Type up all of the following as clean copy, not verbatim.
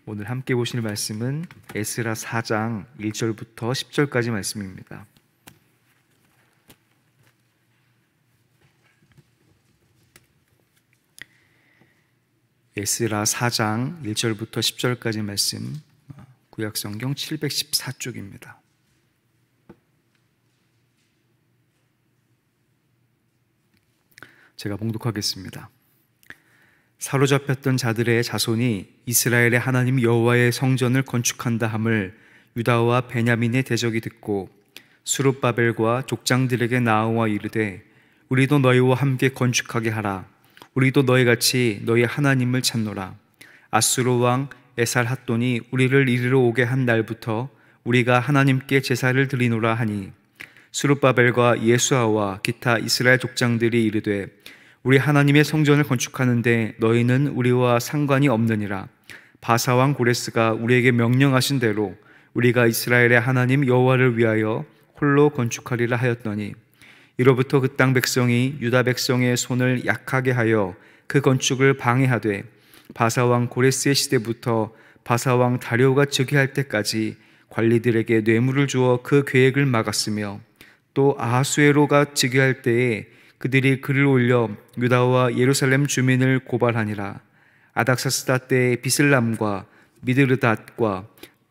오늘 함께 보실 말씀은 에스라 4장 1절부터 10절까지 말씀입니다. 에스라 4장 1절부터 10절까지 말씀, 구약성경 714쪽입니다. 제가 봉독하겠습니다. 사로잡혔던 자들의 자손이 이스라엘의 하나님 여호와의 성전을 건축한다 함을 유다와 베냐민의 대적이 듣고 스룹바벨과 족장들에게 나아와 이르되 우리도 너희와 함께 건축하게 하라. 우리도 너희같이 너희 하나님을 찾노라. 아수르 왕 에살핫돈이 우리를 이리로 오게 한 날부터 우리가 하나님께 제사를 드리노라 하니 스룹바벨과 예수아와 기타 이스라엘 족장들이 이르되 우리 하나님의 성전을 건축하는데 너희는 우리와 상관이 없느니라. 바사왕 고레스가 우리에게 명령하신 대로 우리가 이스라엘의 하나님 여호와를 위하여 홀로 건축하리라 하였더니 이로부터 그 땅 백성이 유다 백성의 손을 약하게 하여 그 건축을 방해하되 바사왕 고레스의 시대부터 바사왕 다리오가 즉위할 때까지 관리들에게 뇌물을 주어 그 계획을 막았으며 또 아하수에로가 즉위할 때에 그들이 글을 올려 유다와 예루살렘 주민을 고발하니라. 아닥사스다 때의 비슬람과 미드르닷과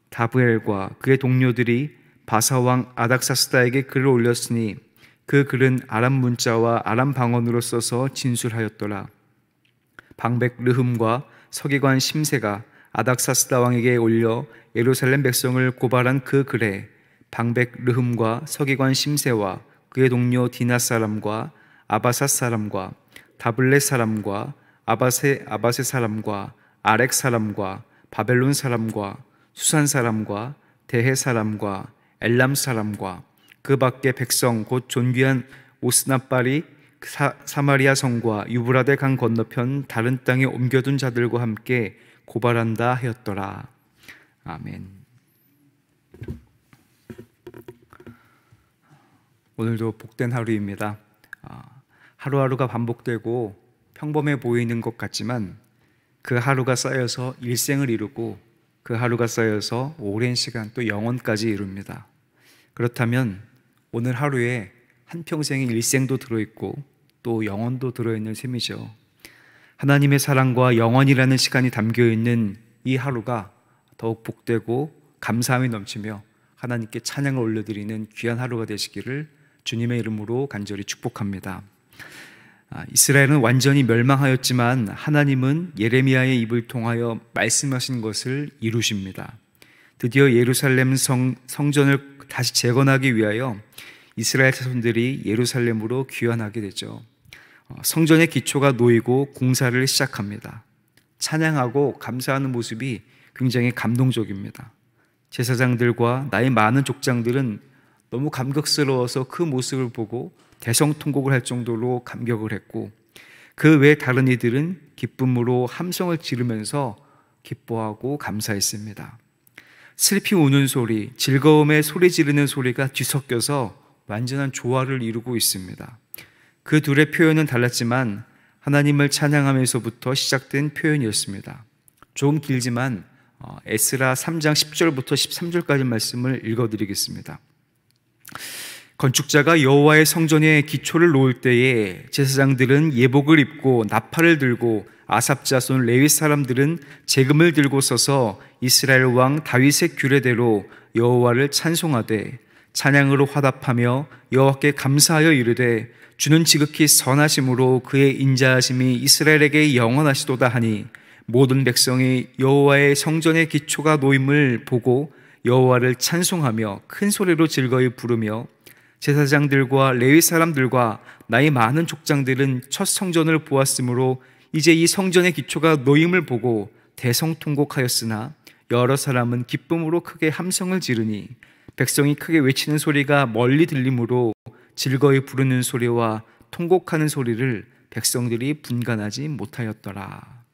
다브엘과 그의 동료들이 바사왕 아닥사스다에게 글을 올렸으니 그 글은 아람 문자와 아람 방언으로 써서 진술하였더라. 방백 르흠과 서기관 심세가 아닥사스다 왕에게 올려 예루살렘 백성을 고발한 그 글에 방백 르흠과 서기관 심세와 그의 동료 디나 사람과 아바삿 사람과 다블렛 사람과 아바세 사람과 아렉 사람과 바벨론 사람과 수산 사람과 대해 사람과 엘람 사람과 그 밖에 백성 곧 존귀한 오스나빨이 사마리아 성과 유브라데 강 건너편 다른 땅에 옮겨둔 자들과 함께 고발한다 하였더라. 아멘. 오늘도 복된 하루입니다. 하루하루가 반복되고 평범해 보이는 것 같지만 그 하루가 쌓여서 일생을 이루고 그 하루가 쌓여서 오랜 시간 또 영원까지 이룹니다. 그렇다면 오늘 하루에 한평생의 일생도 들어있고 또 영원도 들어있는 셈이죠. 하나님의 사랑과 영원이라는 시간이 담겨있는 이 하루가 더욱 복되고 감사함이 넘치며 하나님께 찬양을 올려드리는 귀한 하루가 되시기를 주님의 이름으로 간절히 축복합니다. 이스라엘은 완전히 멸망하였지만 하나님은 예레미야의 입을 통하여 말씀하신 것을 이루십니다. 드디어 예루살렘 성전을 다시 재건하기 위하여 이스라엘 자손들이 예루살렘으로 귀환하게 되죠. 성전의 기초가 놓이고 공사를 시작합니다. 찬양하고 감사하는 모습이 굉장히 감동적입니다. 제사장들과 나이 많은 족장들은 너무 감격스러워서 그 모습을 보고 대성통곡을 할 정도로 감격을 했고 그 외 다른 이들은 기쁨으로 함성을 지르면서 기뻐하고 감사했습니다. 슬피 우는 소리, 즐거움에 소리 지르는 소리가 뒤섞여서 완전한 조화를 이루고 있습니다. 그 둘의 표현은 달랐지만 하나님을 찬양하면서부터 시작된 표현이었습니다. 조금 길지만 에스라 3장 10절부터 13절까지 말씀을 읽어드리겠습니다. 건축자가 여호와의 성전의 기초를 놓을 때에 제사장들은 예복을 입고 나팔을 들고 아삽 자손 레위 사람들은 제금을 들고 서서 이스라엘 왕 다윗의 규례대로 여호와를 찬송하되 찬양으로 화답하며 여호와께 감사하여 이르되 주는 지극히 선하심으로 그의 인자하심이 이스라엘에게 영원하시도다 하니 모든 백성이 여호와의 성전의 기초가 놓임을 보고 여호와를 찬송하며 큰 소리로 즐거이 부르며 제사장들과 레위 사람들과 나이 많은 족장들은 첫 성전을 보았으므로 이제 이 성전의 기초가 놓임을 보고 대성통곡하였으나 여러 사람은 기쁨으로 크게 함성을 지르니 백성이 크게 외치는 소리가 멀리 들리므로 즐거이 부르는 소리와 통곡하는 소리를 백성들이 분간하지 못하였더라.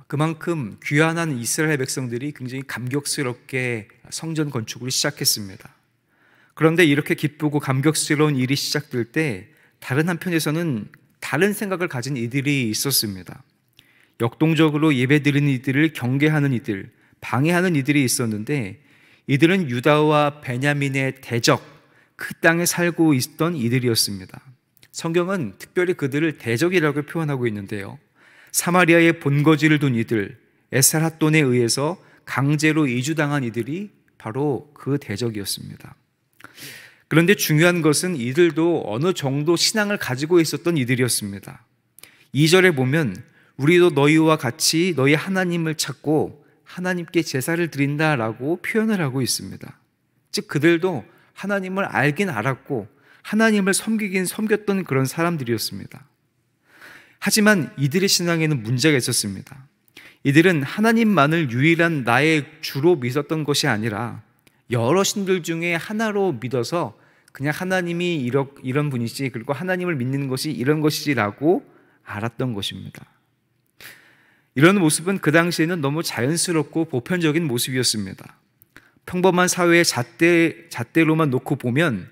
그만큼 귀환한 이스라엘 백성들이 굉장히 감격스럽게 성전 건축을 시작했습니다. 그런데 이렇게 기쁘고 감격스러운 일이 시작될 때 다른 한편에서는 다른 생각을 가진 이들이 있었습니다. 역동적으로 예배드리는 이들을 경계하는 이들, 방해하는 이들이 있었는데, 이들은 유다와 베냐민의 대적, 그 땅에 살고 있던 이들이었습니다. 성경은 특별히 그들을 대적이라고 표현하고 있는데요, 사마리아에 본거지를 둔 이들, 에살핫돈에 의해서 강제로 이주당한 이들이 바로 그 대적이었습니다. 그런데 중요한 것은 이들도 어느 정도 신앙을 가지고 있었던 이들이었습니다. 2절에 보면 우리도 너희와 같이 너희 하나님을 찾고 하나님께 제사를 드린다라고 표현을 하고 있습니다. 즉 그들도 하나님을 알긴 알았고 하나님을 섬기긴 섬겼던 그런 사람들이었습니다. 하지만 이들의 신앙에는 문제가 있었습니다. 이들은 하나님만을 유일한 나의 주로 믿었던 것이 아니라 여러 신들 중에 하나로 믿어서 그냥 하나님이 이런 분이지, 그리고 하나님을 믿는 것이 이런 것이지라고 알았던 것입니다. 이런 모습은 그 당시에는 너무 자연스럽고 보편적인 모습이었습니다. 평범한 사회의 잣대로만 놓고 보면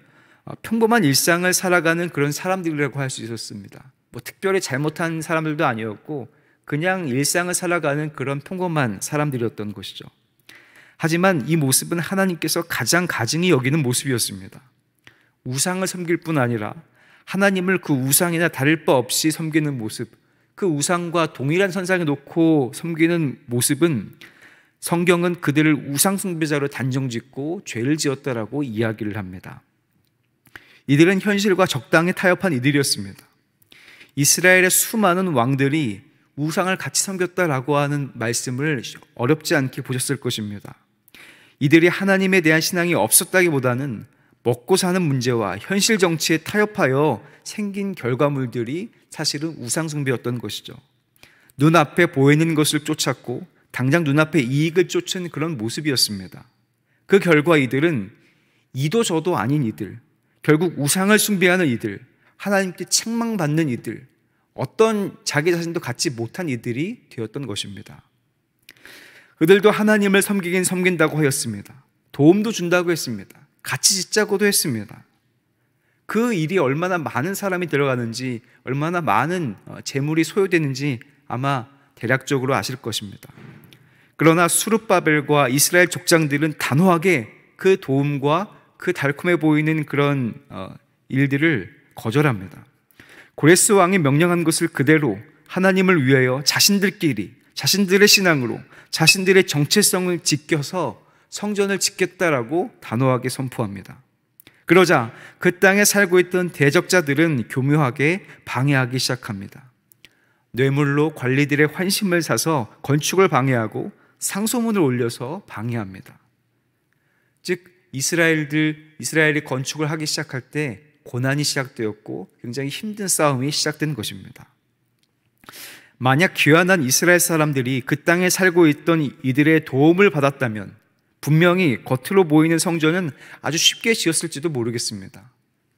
평범한 일상을 살아가는 그런 사람들이라고 할 수 있었습니다. 특별히 잘못한 사람들도 아니었고 그냥 일상을 살아가는 그런 평범한 사람들이었던 것이죠. 하지만 이 모습은 하나님께서 가장 가증히 여기는 모습이었습니다. 우상을 섬길 뿐 아니라 하나님을 그 우상이나 다를 바 없이 섬기는 모습, 그 우상과 동일한 선상에 놓고 섬기는 모습은 성경은 그들을 우상 숭배자로 단정짓고 죄를 지었다라고 이야기를 합니다. 이들은 현실과 적당히 타협한 이들이었습니다. 이스라엘의 수많은 왕들이 우상을 같이 섬겼다라고 하는 말씀을 어렵지 않게 보셨을 것입니다. 이들이 하나님에 대한 신앙이 없었다기보다는 먹고 사는 문제와 현실 정치에 타협하여 생긴 결과물들이 사실은 우상 숭배였던 것이죠. 눈앞에 보이는 것을 쫓았고 당장 눈앞에 이익을 쫓은 그런 모습이었습니다. 그 결과 이들은 이도 저도 아닌 이들, 결국 우상을 숭배하는 이들, 하나님께 책망받는 이들, 어떤 자기 자신도 갖지 못한 이들이 되었던 것입니다. 그들도 하나님을 섬기긴 섬긴다고 하였습니다. 도움도 준다고 했습니다. 같이 짓자고도 했습니다. 그 일이 얼마나 많은 사람이 들어가는지, 얼마나 많은 재물이 소요되는지 아마 대략적으로 아실 것입니다. 그러나 수룹바벨과 이스라엘 족장들은 단호하게 그 도움과 그 달콤해 보이는 그런 일들을 거절합니다. 고레스 왕이 명령한 것을 그대로 하나님을 위하여 자신들끼리 자신들의 신앙으로 자신들의 정체성을 지켜서 성전을 짓겠다라고 단호하게 선포합니다. 그러자 그 땅에 살고 있던 대적자들은 교묘하게 방해하기 시작합니다. 뇌물로 관리들의 환심을 사서 건축을 방해하고 상소문을 올려서 방해합니다. 즉 이스라엘이 건축을 하기 시작할 때 고난이 시작되었고 굉장히 힘든 싸움이 시작된 것입니다. 만약 귀환한 이스라엘 사람들이 그 땅에 살고 있던 이들의 도움을 받았다면 분명히 겉으로 보이는 성전은 아주 쉽게 지었을지도 모르겠습니다.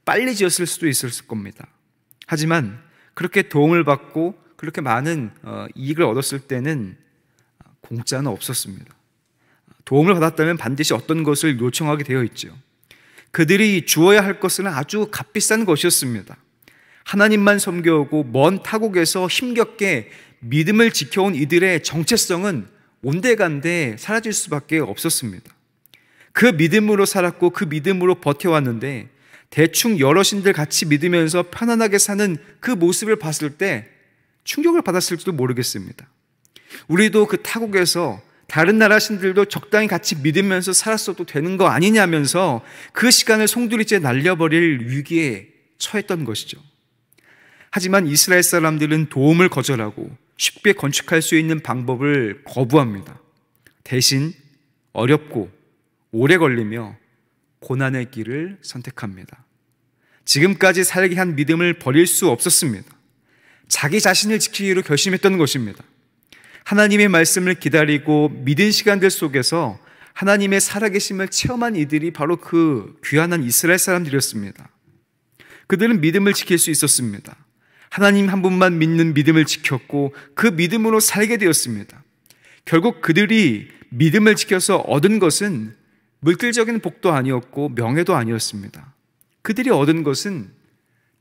빨리 지었을 수도 있었을 겁니다. 하지만 그렇게 도움을 받고 그렇게 많은 이익을 얻었을 때는 공짜는 없었습니다. 도움을 받았다면 반드시 어떤 것을 요청하게 되어 있죠. 그들이 주어야 할 것은 아주 값비싼 것이었습니다. 하나님만 섬겨오고 먼 타국에서 힘겹게 믿음을 지켜온 이들의 정체성은 온데간데 사라질 수밖에 없었습니다. 그 믿음으로 살았고 그 믿음으로 버텨왔는데 대충 여러 신들 같이 믿으면서 편안하게 사는 그 모습을 봤을 때 충격을 받았을지도 모르겠습니다. 우리도 그 타국에서 다른 나라 신들도 적당히 같이 믿으면서 살았어도 되는 거 아니냐면서 그 시간을 송두리째 날려버릴 위기에 처했던 것이죠. 하지만 이스라엘 사람들은 도움을 거절하고 쉽게 건축할 수 있는 방법을 거부합니다. 대신 어렵고 오래 걸리며 고난의 길을 선택합니다. 지금까지 살게 한 믿음을 버릴 수 없었습니다. 자기 자신을 지키기로 결심했던 것입니다. 하나님의 말씀을 기다리고 믿은 시간들 속에서 하나님의 살아계심을 체험한 이들이 바로 그 귀환한 이스라엘 사람들이었습니다. 그들은 믿음을 지킬 수 있었습니다. 하나님 한 분만 믿는 믿음을 지켰고 그 믿음으로 살게 되었습니다. 결국 그들이 믿음을 지켜서 얻은 것은 물질적인 복도 아니었고 명예도 아니었습니다. 그들이 얻은 것은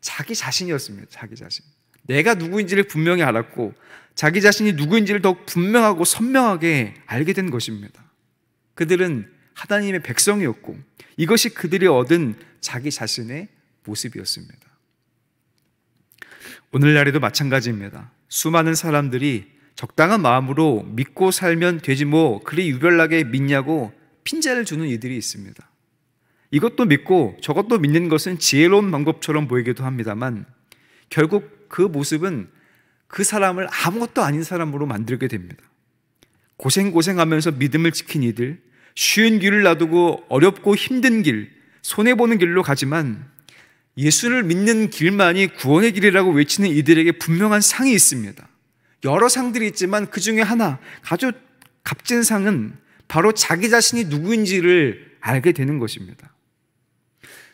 자기 자신이었습니다. 자기 자신. 내가 누구인지를 분명히 알았고 자기 자신이 누구인지를 더욱 분명하고 선명하게 알게 된 것입니다. 그들은 하나님의 백성이었고 이것이 그들이 얻은 자기 자신의 모습이었습니다. 오늘날에도 마찬가지입니다. 수많은 사람들이 적당한 마음으로 믿고 살면 되지 뭐 그리 유별나게 믿냐고 핀잔을 주는 이들이 있습니다. 이것도 믿고 저것도 믿는 것은 지혜로운 방법처럼 보이기도 합니다만 결국 그 모습은 그 사람을 아무것도 아닌 사람으로 만들게 됩니다. 고생하면서 믿음을 지킨 이들, 쉬운 길을 놔두고 어렵고 힘든 길, 손해보는 길로 가지만 예수를 믿는 길만이 구원의 길이라고 외치는 이들에게 분명한 상이 있습니다. 여러 상들이 있지만 그 중에 하나, 아주 값진 상은 바로 자기 자신이 누구인지를 알게 되는 것입니다.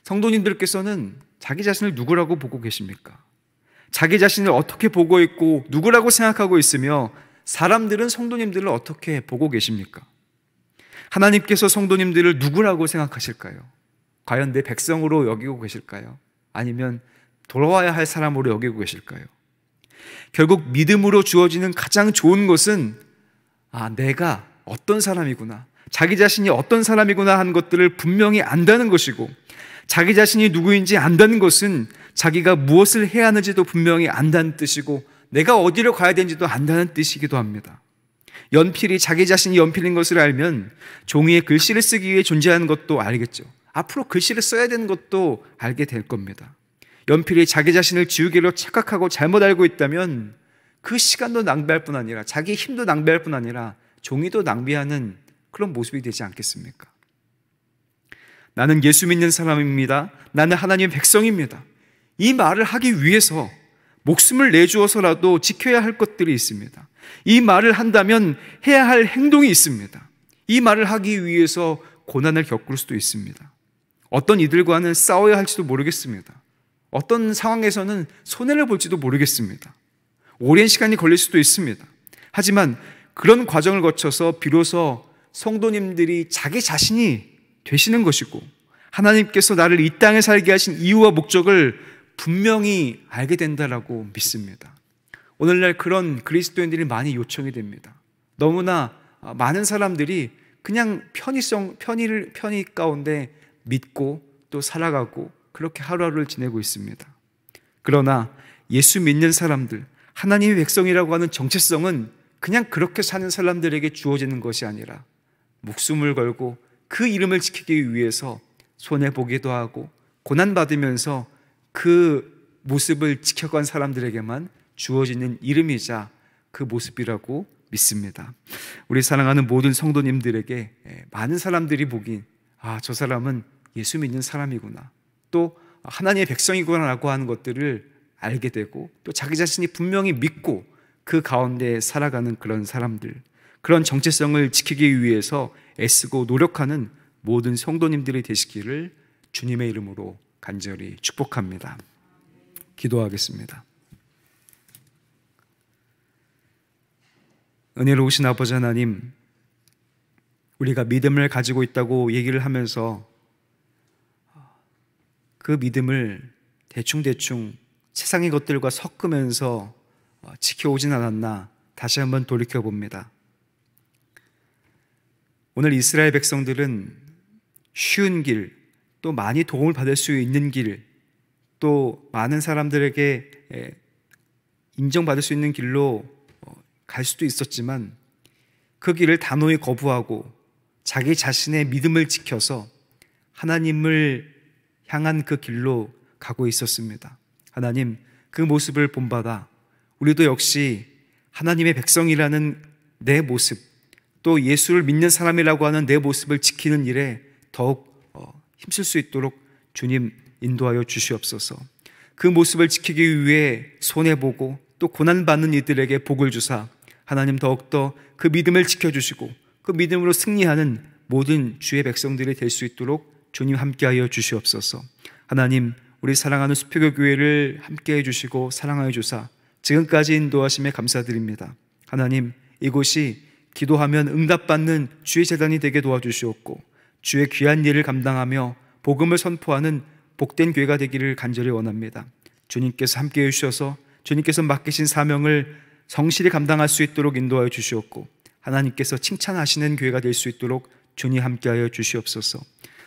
성도님들께서는 자기 자신을 누구라고 보고 계십니까? 자기 자신을 어떻게 보고 있고 누구라고 생각하고 있으며 사람들은 성도님들을 어떻게 보고 계십니까? 하나님께서 성도님들을 누구라고 생각하실까요? 과연 내 백성으로 여기고 계실까요? 아니면 돌아와야 할 사람으로 여기고 계실까요? 결국 믿음으로 주어지는 가장 좋은 것은 내가 어떤 사람이구나, 자기 자신이 어떤 사람이구나 하는 것들을 분명히 안다는 것이고 자기 자신이 누구인지 안다는 것은 자기가 무엇을 해야 하는지도 분명히 안다는 뜻이고 내가 어디로 가야 되는지도 안다는 뜻이기도 합니다. 연필이 자기 자신이 연필인 것을 알면 종이에 글씨를 쓰기 위해 존재하는 것도 알겠죠. 앞으로 글씨를 써야 되는 것도 알게 될 겁니다. 연필이 자기 자신을 지우개로 착각하고 잘못 알고 있다면 그 시간도 낭비할 뿐 아니라 자기 힘도 낭비할 뿐 아니라 종이도 낭비하는 그런 모습이 되지 않겠습니까? 나는 예수 믿는 사람입니다. 나는 하나님의 백성입니다. 이 말을 하기 위해서 목숨을 내주어서라도 지켜야 할 것들이 있습니다. 이 말을 한다면 해야 할 행동이 있습니다. 이 말을 하기 위해서 고난을 겪을 수도 있습니다. 어떤 이들과는 싸워야 할지도 모르겠습니다. 어떤 상황에서는 손해를 볼지도 모르겠습니다. 오랜 시간이 걸릴 수도 있습니다. 하지만 그런 과정을 거쳐서 비로소 성도님들이 자기 자신이 되시는 것이고 하나님께서 나를 이 땅에 살게 하신 이유와 목적을 분명히 알게 된다라고 믿습니다. 오늘날 그런 그리스도인들이 많이 요청이 됩니다. 너무나 많은 사람들이 그냥 편의 가운데 믿고 또 살아가고 그렇게 하루하루를 지내고 있습니다. 그러나 예수 믿는 사람들, 하나님의 백성이라고 하는 정체성은 그냥 그렇게 사는 사람들에게 주어지는 것이 아니라 목숨을 걸고 그 이름을 지키기 위해서 손해보기도 하고 고난받으면서 그 모습을 지켜간 사람들에게만 주어지는 이름이자 그 모습이라고 믿습니다. 우리 사랑하는 모든 성도님들에게 많은 사람들이 보긴 저 사람은 예수 믿는 사람이구나, 또 하나님의 백성이구나라고 하는 것들을 알게 되고 또 자기 자신이 분명히 믿고 그 가운데 살아가는 그런 사람들, 그런 정체성을 지키기 위해서 애쓰고 노력하는 모든 성도님들이 되시기를 주님의 이름으로 간절히 축복합니다. 기도하겠습니다. 은혜로우신 아버지 하나님, 우리가 믿음을 가지고 있다고 얘기를 하면서 그 믿음을 대충 세상의 것들과 섞으면서 지켜오진 않았나 다시 한번 돌이켜봅니다. 오늘 이스라엘 백성들은 쉬운 길, 또 많이 도움을 받을 수 있는 길, 또 많은 사람들에게 인정받을 수 있는 길로 갈 수도 있었지만 그 길을 단호히 거부하고 자기 자신의 믿음을 지켜서 하나님을 향한 그 길로 가고 있었습니다. 하나님, 그 모습을 본받아 우리도 역시 하나님의 백성이라는 내 모습, 또 예수를 믿는 사람이라고 하는 내 모습을 지키는 일에 더욱 힘쓸 수 있도록 주님 인도하여 주시옵소서. 그 모습을 지키기 위해 손해보고 또 고난받는 이들에게 복을 주사 하나님 더욱더 그 믿음을 지켜주시고 그 믿음으로 승리하는 모든 주의 백성들이 될 수 있도록 주님 함께하여 주시옵소서. 하나님, 우리 사랑하는 수표교 교회를 함께해 주시고 사랑하여 주사 지금까지 인도하심에 감사드립니다. 하나님, 이곳이 기도하면 응답받는 주의 제단이 되게 도와주시옵고 주의 귀한 일을 감당하며 복음을 선포하는 복된 교회가 되기를 간절히 원합니다. 주님께서 함께해 주셔서 주님께서 맡기신 사명을 성실히 감당할 수 있도록 인도하여 주시옵고, 하나님께서 칭찬하시는 교회가 될 수 있도록 주님 함께하여 주시옵소서.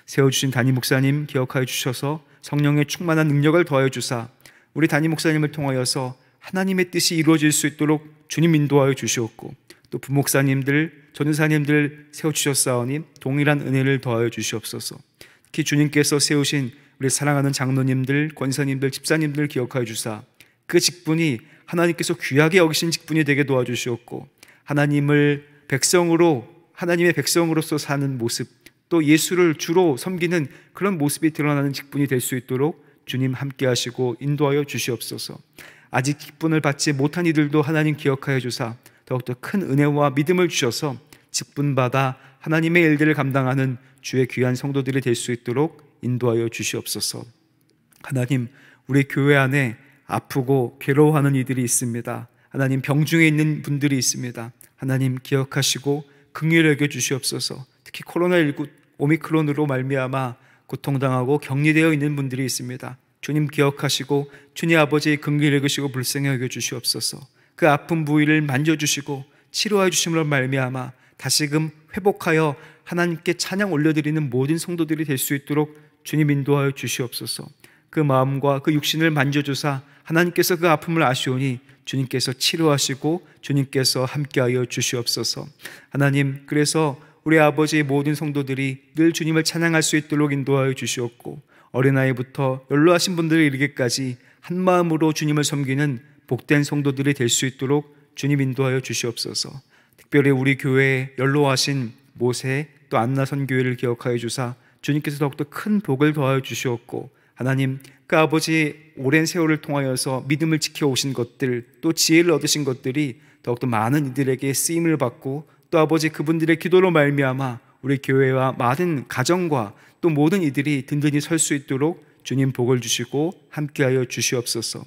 세워주신 담임 목사님 기억하여 주셔서 성령의 충만한 능력을 더하여 주사 우리 담임 목사님을 통하여서 하나님의 뜻이 이루어질 수 있도록 주님 인도하여 주시옵고, 또 부목사님들, 전도사님들 세워주셨사오니 동일한 은혜를 더하여 주시옵소서. 특히 주님께서 세우신 우리 사랑하는 장로님들, 권사님들, 집사님들 기억하여 주사 그 직분이 하나님께서 귀하게 여기신 직분이 되게 도와주시옵고, 하나님의 백성으로서 사는 모습, 또 예수를 주로 섬기는 그런 모습이 드러나는 직분이 될 수 있도록 주님 함께 하시고 인도하여 주시옵소서. 아직 직분을 받지 못한 이들도 하나님 기억하여 주사 더욱더 큰 은혜와 믿음을 주셔서 직분받아 하나님의 일들을 감당하는 주의 귀한 성도들이 될 수 있도록 인도하여 주시옵소서. 하나님, 우리 교회 안에 아프고 괴로워하는 이들이 있습니다. 하나님, 병중에 있는 분들이 있습니다. 하나님 기억하시고 긍휼히 여겨 주시옵소서. 특히 코로나19 오미크론으로 말미암아 고통당하고 격리되어 있는 분들이 있습니다. 주님 기억하시고 주님 아버지의 긍휼히 여기시고 불쌍히 여겨 주시옵소서. 그 아픈 부위를 만져주시고 치료해 주심으로 말미암아 다시금 회복하여 하나님께 찬양 올려드리는 모든 성도들이 될 수 있도록 주님 인도하여 주시옵소서. 그 마음과 그 육신을 만져주사 하나님께서 그 아픔을 아시오니 주님께서 치료하시고 주님께서 함께하여 주시옵소서. 하나님, 그래서 우리 아버지의 모든 성도들이 늘 주님을 찬양할 수 있도록 인도하여 주시옵고, 어린아이부터 연로하신 분들에 이르기까지 한 마음으로 주님을 섬기는 복된 성도들이 될 수 있도록 주님 인도하여 주시옵소서. 특별히 우리 교회에 연로하신 모세 또 안나 선교회를 기억하여 주사 주님께서 더욱더 큰 복을 더하여 주시옵고, 하나님, 그 아버지 오랜 세월을 통하여서 믿음을 지켜오신 것들, 또 지혜를 얻으신 것들이 더욱더 많은 이들에게 쓰임을 받고, 또 아버지 그분들의 기도로 말미암아 우리 교회와 많은 가정과 또 모든 이들이 든든히 설 수 있도록 주님 복을 주시고 함께하여 주시옵소서.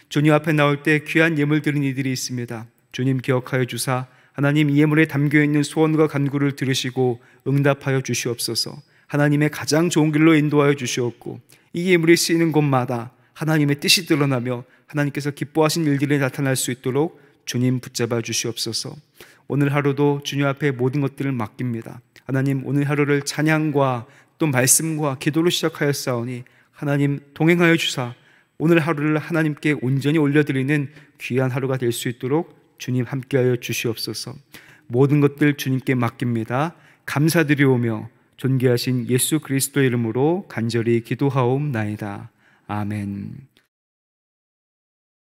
주님 앞에 나올 때 귀한 예물 드린 이들이 있습니다. 주님 기억하여 주사 하나님, 이 예물에 담겨있는 소원과 간구를 들으시고 응답하여 주시옵소서. 하나님의 가장 좋은 길로 인도하여 주시옵고, 이 예물이 쓰이는 곳마다 하나님의 뜻이 드러나며 하나님께서 기뻐하신 일들이 나타날 수 있도록 주님 붙잡아 주시옵소서. 오늘 하루도 주님 앞에 모든 것들을 맡깁니다. 하나님, 오늘 하루를 찬양과 또 말씀과 기도로 시작하였사오니 하나님 동행하여 주사 오늘 하루를 하나님께 온전히 올려드리는 귀한 하루가 될 수 있도록 주님 함께하여 주시옵소서. 모든 것들 주님께 맡깁니다. 감사드리오며 존귀하신 예수 그리스도의 이름으로 간절히 기도하옵나이다. 아멘.